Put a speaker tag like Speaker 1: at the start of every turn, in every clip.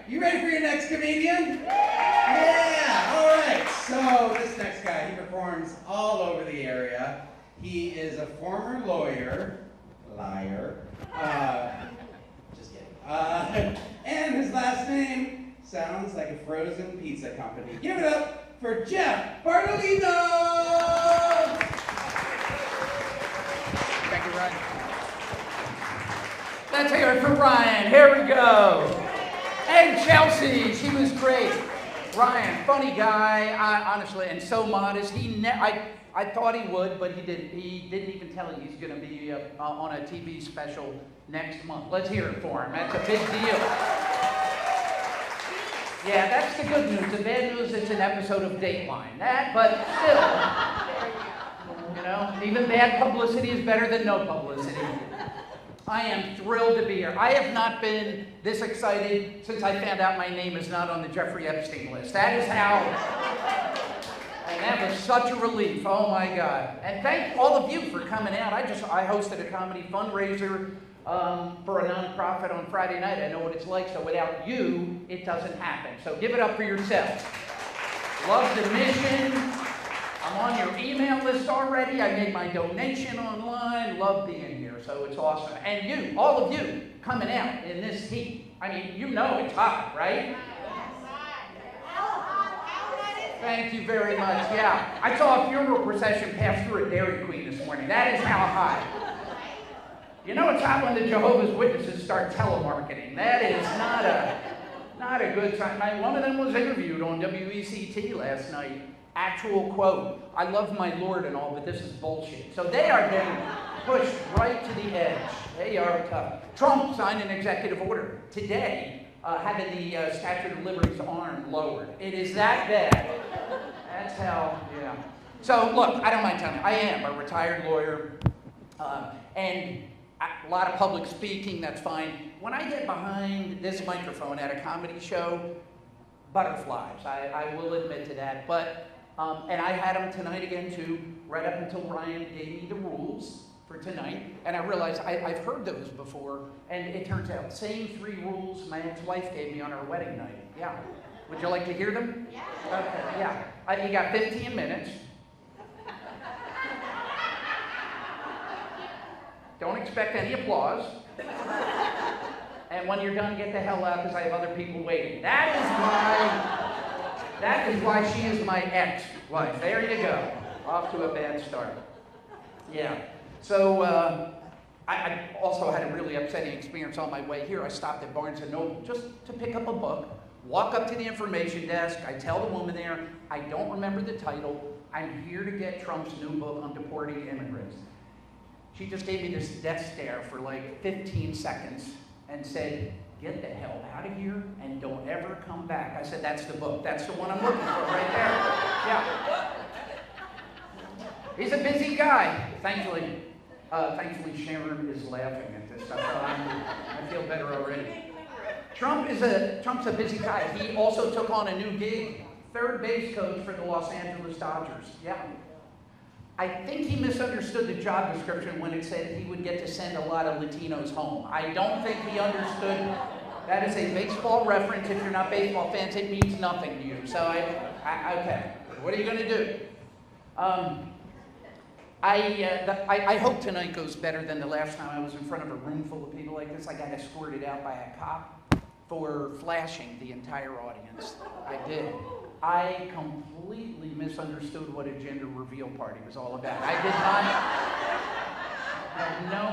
Speaker 1: You ready for your next comedian? Yeah! All right. So this next guy, he performs all over the area. He is a former liar. Just kidding. And his last name sounds like a frozen pizza company. Give it up for Jeff Bartolino!
Speaker 2: Thank you, Ryan. Let's hear it for Ryan. Here we go. And Chelsea, she was great. Ryan, funny guy, honestly, and so modest. I thought he would, but he didn't. He didn't even tell you he's going to be on a TV special next month. Let's hear it for him. That's a big deal. Yeah, that's the good news. The bad news, it's an episode of Dateline. But still, you know, even bad publicity is better than no publicity. I am thrilled to be here. I have not been this excited since I found out my name is not on the Jeffrey Epstein list. That is how, and that was such a relief. Oh my God. And thank all of you for coming out. I hosted a comedy fundraiser for a nonprofit on Friday night. I know what it's like, so without you, it doesn't happen. So give it up for yourselves. Love the mission. I'm on your email list already. I made my donation online. Love being here, so it's awesome. And you, all of you, coming out in this heat. I mean, you know it's hot, right? Thank you very much. Yeah, I saw a funeral procession pass through a Dairy Queen this morning. That is how hot. You know it's hot when the Jehovah's Witnesses start telemarketing. That is not a good time. One of them was interviewed on WECT last night. Actual quote, I love my Lord and all, but this is bullshit. So they are getting pushed right to the edge. They are tough. Trump signed an executive order today having the Statue of Liberty's arm lowered. It is that bad. That's how, yeah. So look, I don't mind telling you, I am a retired lawyer, and a lot of public speaking, that's fine. When I get behind this microphone at a comedy show, butterflies, I will admit to that. But and I had them tonight again too, right up until Ryan gave me the rules for tonight. And I realized I've heard those before, and it turns out, same 3 rules my ex-wife gave me on our wedding night. Yeah. Would you like to hear them? Yeah. Okay, yeah. You got 15 minutes. Don't expect any applause. And when you're done, get the hell out, because I have other people waiting. That is why she is my ex-wife. There you go. Off to a bad start. Yeah. So I also had a really upsetting experience on my way here. I stopped at Barnes & Noble just to pick up a book, walk up to the information desk. I tell the woman there, I don't remember the title. I'm here to get Trump's new book on deporting immigrants. She just gave me this death stare for like 15 seconds and said, get the hell out of here and don't ever come back. I said, that's the book. That's the one I'm looking for right there. Yeah. He's a busy guy. Thankfully Sharon is laughing at this stuff. So I feel better already. Trump's a busy guy. He also took on a new gig, third base coach for the Los Angeles Dodgers. Yeah. I think he misunderstood the job description when it said he would get to send a lot of Latinos home. I don't think he understood. That is a baseball reference. If you're not baseball fans, it means nothing to you. So okay, what are you going to do? I hope tonight goes better than the last time I was in front of a room full of people like this. I got escorted out by a cop for flashing the entire audience. I did. I completely misunderstood what a gender reveal party was all about. I had no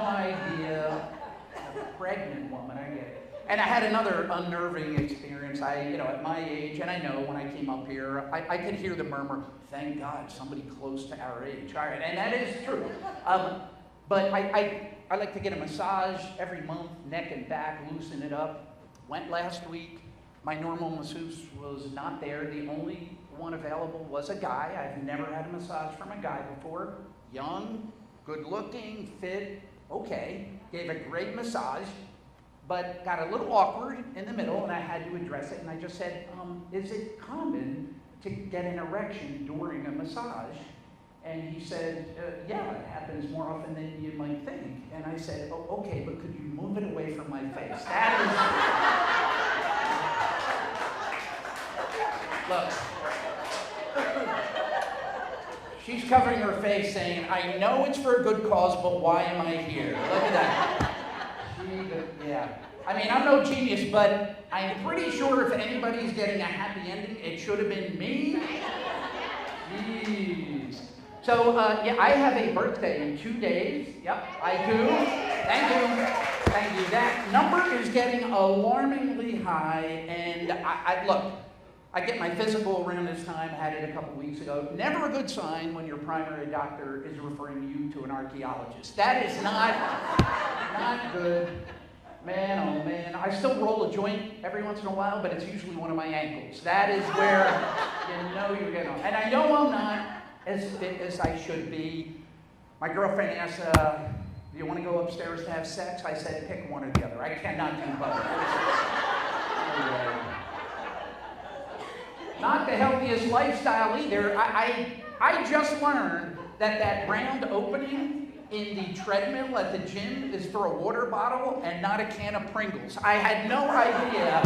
Speaker 2: idea. A pregnant woman, I get it. And I had another unnerving experience. At my age, and I know when I came up here, I could hear the murmur, thank God, somebody close to our age. All right, and that is true. But I like to get a massage every month, neck and back, loosen it up. Went last week. My normal masseuse was not there. The only one available was a guy. I've never had a massage from a guy before. Young, good looking, fit, okay. Gave a great massage, but got a little awkward in the middle, and I had to address it. And I just said, is it common to get an erection during a massage? And he said, yeah, it happens more often than you might think. And I said, oh, okay, but could you move it away from my face? That is... Look. She's covering her face saying, I know it's for a good cause, but why am I here? Look at that. Yeah. I mean, I'm no genius, but I'm pretty sure if anybody's getting a happy ending, it should have been me. Jeez. So, yeah, I have a birthday in 2 days. Yep, I do. Thank you. Thank you. That number is getting alarmingly high, and look, I get my physical around this time. I had it a couple weeks ago. Never a good sign when your primary doctor is referring you to an archaeologist. That is not good. Man, oh man. I still roll a joint every once in a while, but it's usually one of my ankles. That is where you know you're getting on. And I know I'm not as fit as I should be. My girlfriend asked, do you want to go upstairs to have sex? I said, pick one or the other. I cannot do both. Not the healthiest lifestyle either. I just learned that round opening in the treadmill at the gym is for a water bottle and not a can of Pringles. I had no idea.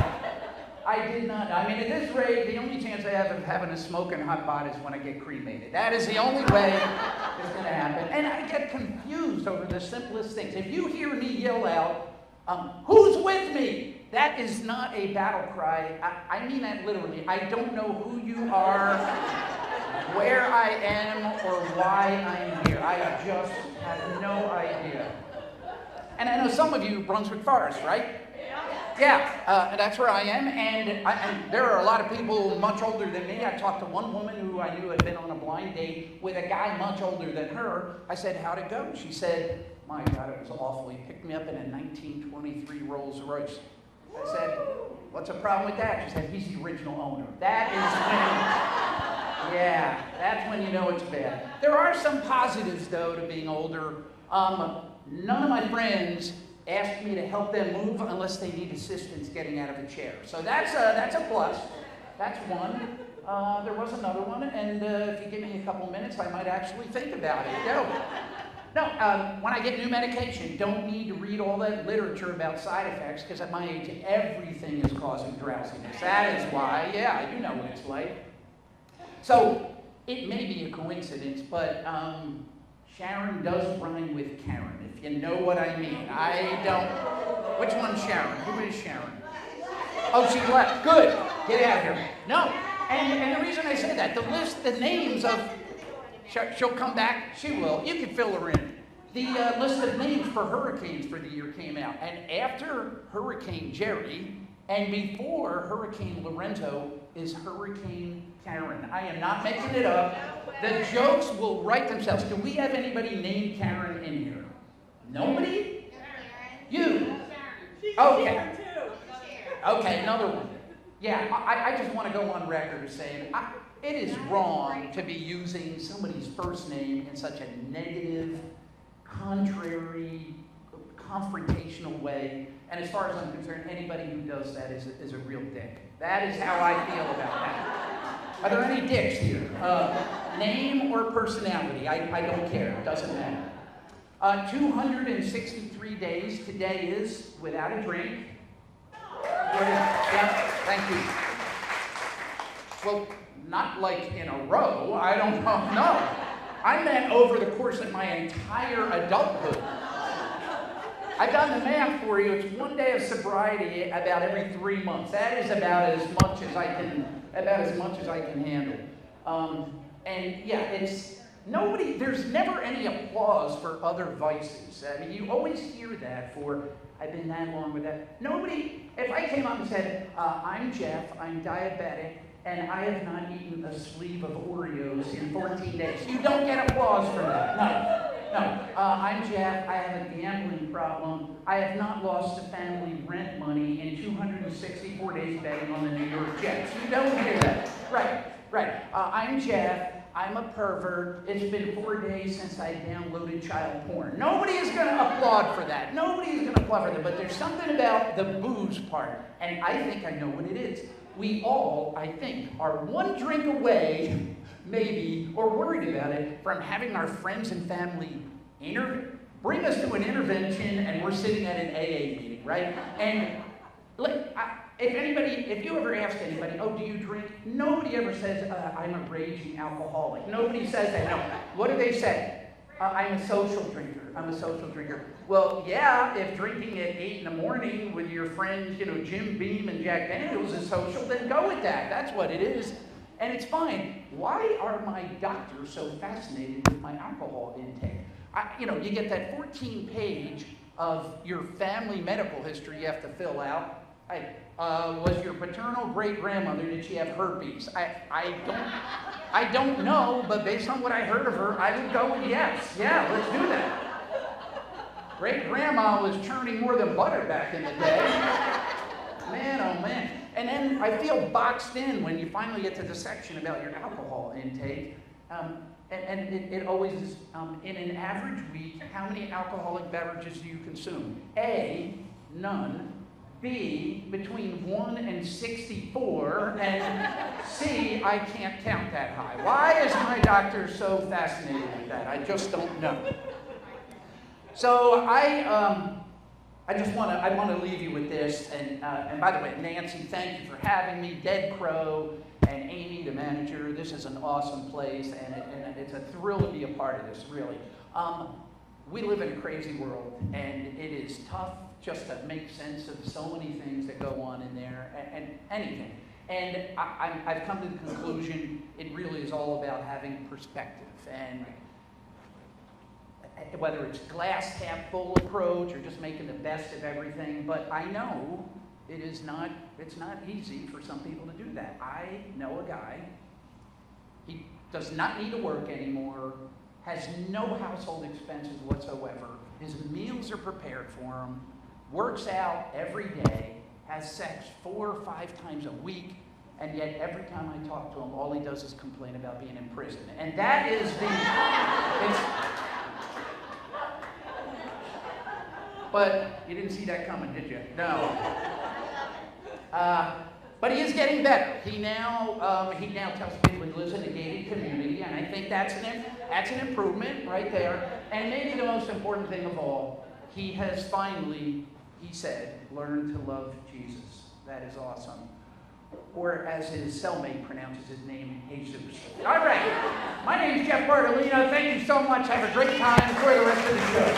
Speaker 2: I did not. I mean, at this rate, the only chance I have of having a smoking hot pot is when I get cremated. That is the only way it's going to happen. And I get confused over the simplest things. If you hear me yell out, who's with me? That is not a battle cry. I mean that literally. I don't know who you are, where I am, or why I'm here. I just have no idea. And I know some of you Brunswick Forest, right? Yeah, that's where I am, and there are a lot of people much older than me. I talked to one woman who I knew had been on a blind date with a guy much older than her. I said, how'd it go? She said, my God, it was awful. He picked me up in a 1923 Rolls Royce. I said, what's the problem with that? She said, he's the original owner. That is when, yeah, that's when you know it's bad. There are some positives, though, to being older. None of my friends asked me to help them move unless they need assistance getting out of a chair. So that's a plus. That's one. There was another one, and if you give me a couple minutes, I might actually think about it. No, when I get new medication, don't need to read all that literature about side effects, because at my age, everything is causing drowsiness. That is why, yeah, you know what it's like. So, it may be a coincidence, but Sharon does rhyme with Karen, if you know what I mean. I don't. Which one's Sharon? Who is Sharon? Oh, she left. Good. Get out of here. No. And the reason I say that, the names of, she'll come back. She will. You can fill her in. The list of names for hurricanes for the year came out. And after Hurricane Jerry and before Hurricane Lorenzo is Hurricane Karen. I am not making it up. The jokes will write themselves. Do we have anybody named Karen in here? Nobody? You? Okay. Okay, another one. Yeah, I just want to go on record as saying it is wrong to be using somebody's first name in such a negative, contrary, confrontational way. And as far as I'm concerned, anybody who does that is a real dick. That is how I feel about that. Are there any dicks here? Name or personality? I don't care. It doesn't matter. 263 days today is without a drink. Yeah, thank you. Well, not like in a row. I don't know. No. I meant over the course of my entire adulthood. I've done the math for you. It's 1 day of sobriety about every 3 months. That is about as much as I can handle. And yeah, it's nobody. There's never any applause for other vices. I mean, you always hear that for. I've been that long with that. Nobody. If I came up and said, "I'm Jeff. I'm diabetic." And I have not eaten a sleeve of Oreos in 14 days. You don't get applause for that. No. I'm Jeff. I have a gambling problem. I have not lost the family rent money in 264 days betting on the New York Jets. You don't hear that. Right. I'm Jeff. I'm a pervert. It's been 4 days since I downloaded child porn. Nobody is going to applaud for that. Nobody is going to applaud for that. But there's something about the booze part. And I think I know what it is. We all, I think, are one drink away, maybe, or worried about it, from having our friends and family bring us to an intervention, and we're sitting at an AA meeting, right? And if you ever ask anybody, oh, do you drink? Nobody ever says, I'm a raging alcoholic. Nobody says that. No. What do they say? I'm a social drinker. I'm a social drinker. Well, yeah, if drinking at 8 in the morning with your friends, Jim Beam and Jack Daniels is social, then go with that. That's what it is. And it's fine. Why are my doctors so fascinated with my alcohol intake? You get that 14-page of your family medical history you have to fill out. Was your paternal great-grandmother, did she have herpes? I don't know, but based on what I heard of her, I would go with yes. Yeah, let's do that. Great-grandma was churning more than butter back in the day. Man, oh man. And then I feel boxed in when you finally get to the section about your alcohol intake. And it always is, in an average week, how many alcoholic beverages do you consume? A, none. B, between 1 and 64, and C, I can't count that high. Why is my doctor so fascinated with that? I just don't know. So I want to leave you with this, and by the way, Nancy, thank you for having me. Dead Crow and Amy, the manager. This is an awesome place, and it's a thrill to be a part of this. Really, we live in a crazy world, and it is tough just to make sense of so many things that go on in there, and anything. And I've come to the conclusion it really is all about having perspective, and whether it's glass half full approach or just making the best of everything. But I know it's not easy for some people to do that. I know a guy, he does not need to work anymore, has no household expenses whatsoever, his meals are prepared for him, works out every day, has sex 4 or 5 times a week, and yet every time I talk to him, all he does is complain about being in prison. And that is but you didn't see that coming, did you? No. But he is getting better. He now tells people he lives in a gated community, and I think that's an improvement right there. And maybe the most important thing of all, he has finally, he said, learned to love Jesus. That is awesome. Or as his cellmate pronounces his name, Jesus. All right. My name is Jeff Bartolino. Thank you so much. Have a great time. Enjoy the rest of the show.